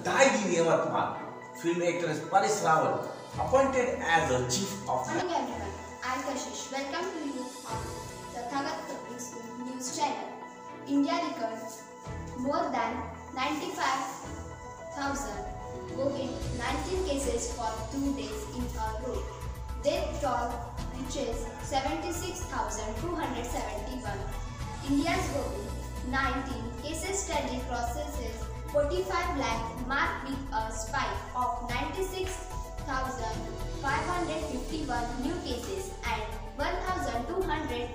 died in Yavatmal. Film actress Paris Rawal appointed as the chief of. Good morning everyone, I am Kashish. Welcome to you on the Presested news channel. India records more than 95,000 COVID-19 cases for 2 days in a row. Death toll reaches 76,271. India's COVID-19 cases steadily crosses 45 lakh mark with a spike of 96,551 new cases and 1,209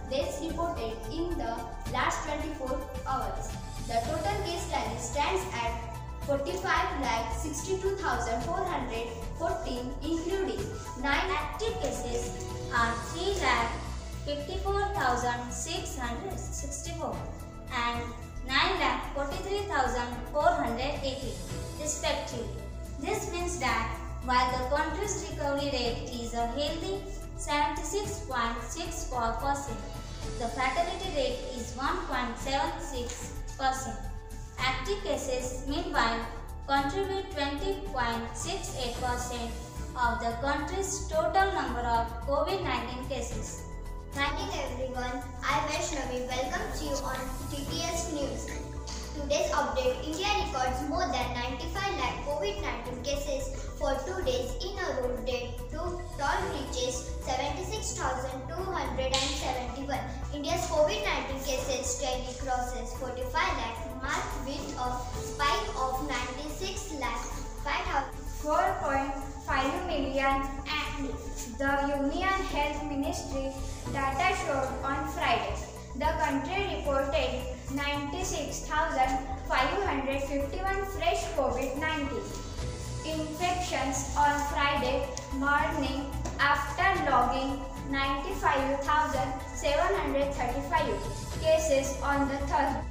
deaths reported in the last 24 hours. The total case tally stands at 45,62,414, including 9 active cases are 3,54,664 and 9,43,480 respectively. This means that while the country's recovery rate is a healthy 76.64%, the fatality rate is 1.76%. Active cases, meanwhile, contribute 20.68% of the country's total number of COVID-19 cases. Thank you everyone. I am Vaishnavi. Welcome to you on TTS News. Today's update: India records more than 95 lakh COVID-19 cases for 2 days in a row. Death toll reaches 76,271. India's COVID-19 cases steadily crosses 45 lakh mark with a spike of 96 lakh 4.5 million, and the Union Health Ministry data showed on Friday. The country reported 96,551 fresh COVID-19 infections on Friday morning after logging 95,735 cases on the Thursday.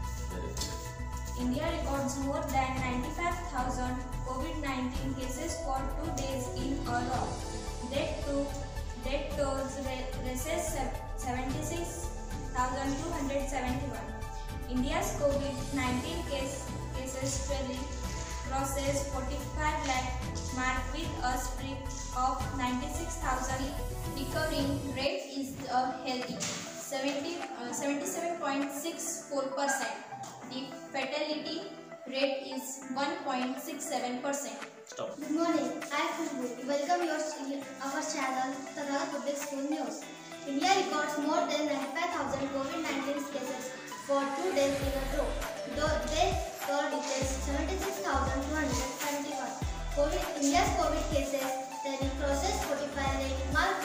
India records more than 95,000 COVID-19 cases for 2 days in a row. Death tolls reaches 76,271. India's COVID-19 cases steadily crosses 45 lakh mark with a spike of 96,000. Recovery rate is a healthy 77.64%. The fatality rate is 1.67%. Good morning, I am Khushbu. Welcome our channel, Presested Public School News. India records more than 95,000 COVID-19 cases for 2 days in a row. The death toll reaches 76,271. India's COVID cases steadily crosses 45 lakh mark